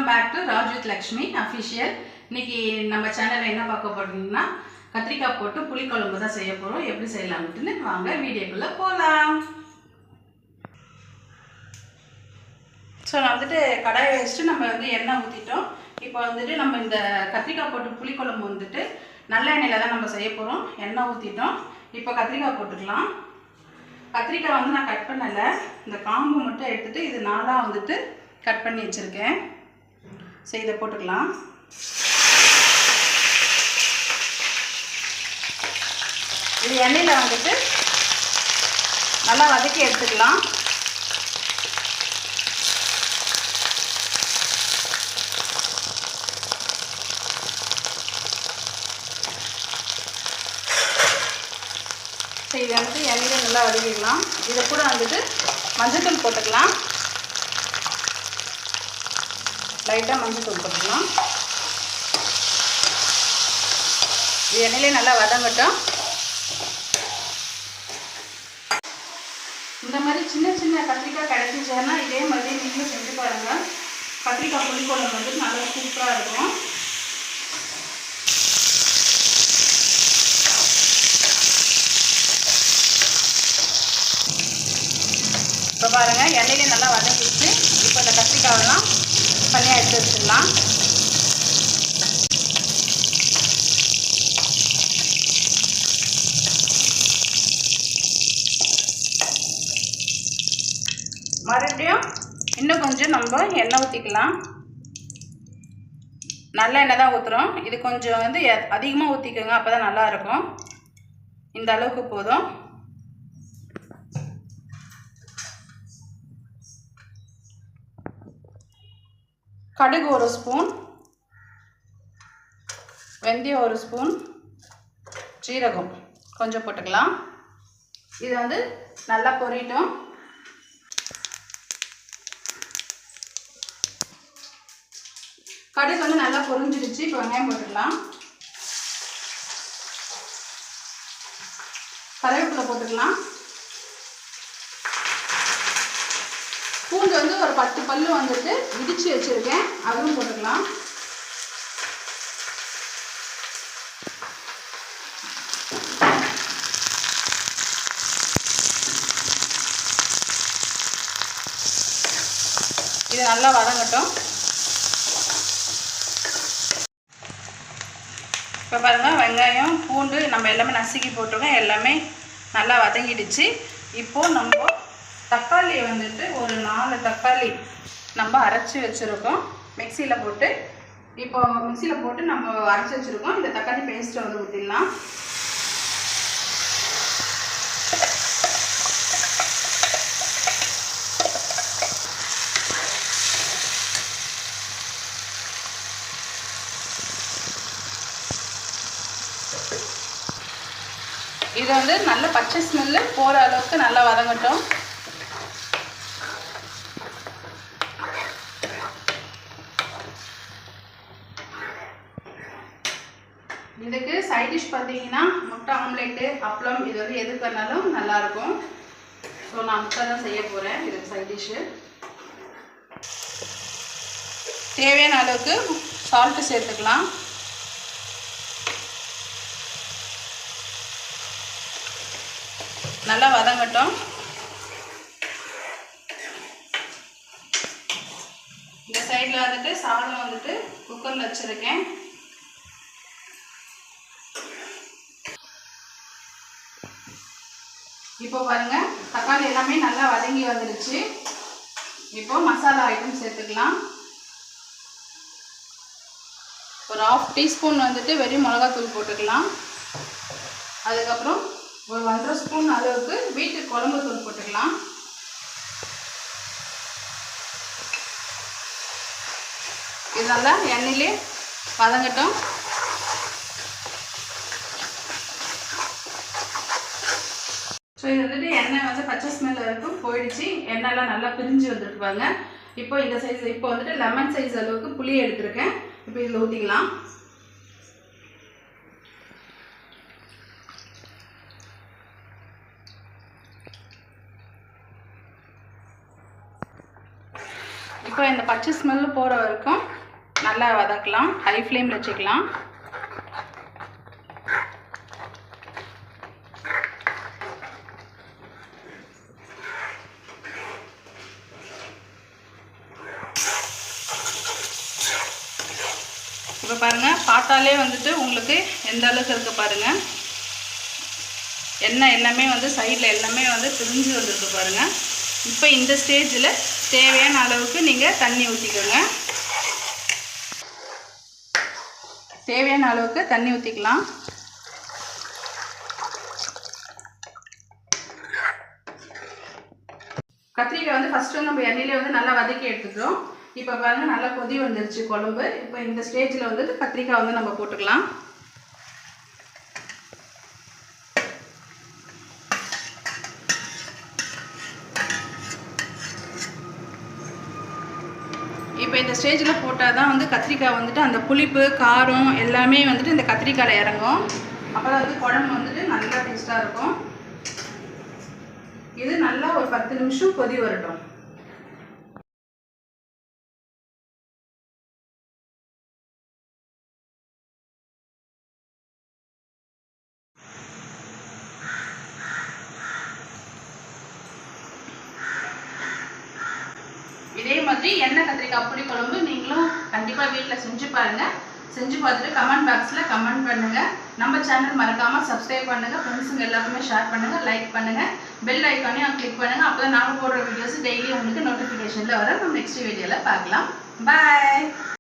Welcome back to Raj with Lakshmi official. இன்னைக்கு நம்ம சேனலில் என்ன பார்க்க போறோம்னா கத்திரிக்காய் போட்டு புளிக்குழம்பு தான் செய்ய போகிறோம். எப்படி செய்யலாம்னு வாங்க வீடியோக்குள்ளே போகலாம். ஸோ நான் வந்துட்டு கடாயை வச்சுட்டு நம்ம எண்ணெய் ஊற்றிட்டோம். இப்போ நம்ம இந்த கத்திரிக்காய் போட்டு புளிக்குழம்பு நல்ல எண்ணெயில் தான் நம்ம செய்ய போகிறோம். எண்ணெய் ஊற்றிட்டோம். இப்போ கத்திரிக்காய் போட்டுக்கலாம். கத்திரிக்காய் நான் கட் பண்ணலை, இந்த காம்பு மட்டும் எடுத்துகிட்டு இது நாளாக கட் பண்ணி வச்சுருக்கேன். ஸோ இதை போட்டுக்கலாம். இது எண்ணெயில் நல்லா வதக்கி எடுத்துக்கலாம். ஸோ இதை எண்ணெயில் நல்லா வதக்கிக்கலாம். இதை கூட மஞ்சள்தூள் போட்டுக்கலாம். லைட்டாக மஞ்சள்தூள் போட்டுக்கலாம். இது எண்ணெயிலே நல்லா வதங்கட்டும். இந்த மாதிரி சின்ன சின்ன கத்திரிக்காய் கிடைச்சிச்சுன்னா இதே மாதிரி நீங்களும் செஞ்சு பாருங்கள். கத்திரிக்காய் புளிக்குழம்பு நல்லா சூப்பராக இருக்கும். இப்போ பாருங்கள் எண்ணெயிலே நல்லா வதங்கிடுச்சு. இப்போ இந்த கத்திரிக்காயெல்லாம் தனியாக எடுத்து வச்சிடலாம். மறுபடியும் இன்னும் கொஞ்சம் நம்ம எண்ணெய் ஊற்றிக்கலாம். நல்ல எண்ணெய் தான் ஊற்றுறோம். இது கொஞ்சம் அதிகமாக ஊற்றிக்கோங்க, அப்போ தான் நல்லாயிருக்கும். இந்த அளவுக்கு போதும். கடுகு 1 ஸ்பூன், வெந்தயம் 1 ஸ்பூன், சீரகம் கொஞ்சம் போட்டுக்கலாம். இது நல்லா பொரியட்டும். கடுகு நல்லா பொரிஞ்சிடுச்சு. இப்போ வெங்காயம் போட்டுக்கலாம். கருவேப்பிலை போட்டுக்கலாம். பூண்டு ஒரு 10 பல்லு இடித்து வச்சுருக்கேன், அதுவும் போட்டுக்கலாம். இது நல்லா வதங்கட்டும். இப்போ பாருங்கள், வெங்காயம் பூண்டு நம்ம எல்லாமே நசுக்கி போட்டுருக்கோம். எல்லாமே நல்லா வதங்கிடுச்சு. இப்போது நம்ம தக்காளி ஒரு 4 தக்காளி நம்ம அரைச்சி வச்சுருக்கோம். மிக்சியில் போட்டு நம்ம அரைச்சி வச்சுருக்கோம். இந்த தக்காளி பேஸ்ட்டை ஊற்றிடலாம். இது நல்ல பச்சை ஸ்மெல்லு போகிற அளவுக்கு நல்லா வதங்கட்டும். இதுக்கு சைட் டிஷ் பார்த்தீங்கன்னா முட்டை ஆம்லேட்டு, அப்பளம், இது எது பண்ணாலும் நல்லாயிருக்கும். ஸோ நான் முட்டை தான் செய்ய போகிறேன். இதுக்கு சைட் டிஷ்ஷு தேவையான அளவுக்கு சால்ட்டு சேர்த்துக்கலாம். நல்லா வதங்கட்டும். இந்த சைடில் சாதம் குக்கரில் வச்சுருக்கேன். இப்போ பாருங்கள், தக்காளி எல்லாமே நல்லா வதங்கி வந்துடுச்சு. இப்போ மசாலா ஐட்டம் சேர்த்துக்கலாம். ஒரு 1/2 டீஸ்பூன் வெறும் மிளகாத்தூள் போட்டுக்கலாம். அதுக்கப்புறம் ஒரு 1.5 ஸ்பூன் அளவுக்கு வீட்டு குழம்பு தூள் போட்டுக்கலாம். இதெல்லாம் எண்ணெயிலே வதங்கட்டும். ஸோ இது எண்ணெய் பச்சை ஸ்மெல் வரைக்கும் போயிடுச்சு. எண்ணெய்லாம் நல்லா பிரிஞ்சு வந்துருப்பாங்க. இப்போ இந்த சைஸ் இப்போ லெமன் சைஸ் அளவுக்கு புளி எடுத்துருக்கேன். இப்போ இதில் ஊற்றிக்கலாம். இப்போ இந்த பச்சை ஸ்மெல் போகிற வரைக்கும் நல்லா வதக்கலாம். ஹை ஃப்ளேமில் வச்சுக்கலாம். இப்போ பாருங்கள், பார்த்தாலே வந்துட்டு உங்களுக்கு எந்த அளவுக்கு இருக்குது பாருங்கள். எண்ணெய் எல்லாமே வந்து சைடில் எல்லாமே வந்து பிரிஞ்சு வந்துருக்கு பாருங்கள். இப்போ இந்த ஸ்டேஜில் தேவையான அளவுக்கு நீங்கள் தண்ணி ஊற்றிக்கோங்க. தேவையான அளவுக்கு தண்ணி ஊற்றிக்கலாம். கத்திரிக்காய் வந்து ஃபஸ்ட்டு வந்து நம்ம எண்ணெயிலே வந்து நல்லா வதக்கி எடுத்துக்கிறோம். இப்போ பாருங்கள், நல்லா கொதி வந்துருச்சு குழம்பு. இப்போ இந்த ஸ்டேஜில் வந்துட்டு கத்திரிக்காய் வந்து நம்ம போட்டுக்கலாம். இப்போ இந்த ஸ்டேஜில் போட்டால் தான் வந்து கத்திரிக்காய் வந்துட்டு அந்த புளிப்பு காரம் எல்லாமே வந்துட்டு இந்த கத்திரிக்காயில் இறங்கும். அப்போ தான் வந்து குழம்பு வந்துட்டு நல்லா டேஸ்ட்டாக இருக்கும். இது நல்லா ஒரு 10 நிமிஷம் கொதி வரட்டும். இதே மாதிரி எண்ணெய் கத்திரிக்காய் புளி குழம்பு நீங்களும் கண்டிப்பாக வீட்டில் செஞ்சு பாருங்கள். செஞ்சு பார்த்துட்டு கமெண்ட் பாக்ஸில் கமெண்ட் பண்ணுங்கள். நம்ம சேனல் மறக்காமல் சப்ஸ்கிரைப் பண்ணுங்கள். ஃப்ரெண்ட்ஸுங்க எல்லாருக்குமே ஷேர் பண்ணுங்கள், லைக் பண்ணுங்கள், பெல் ஐக்கானையும் கிளிக் பண்ணுங்கள். அப்போ தான் நாங்கள் போடுற வீடியோஸ் டெய்லி உங்களுக்கு நோட்டிஃபிகேஷனில் வர. நம்ம நெக்ஸ்ட் வீடியோவில் பார்க்கலாம். பாய்.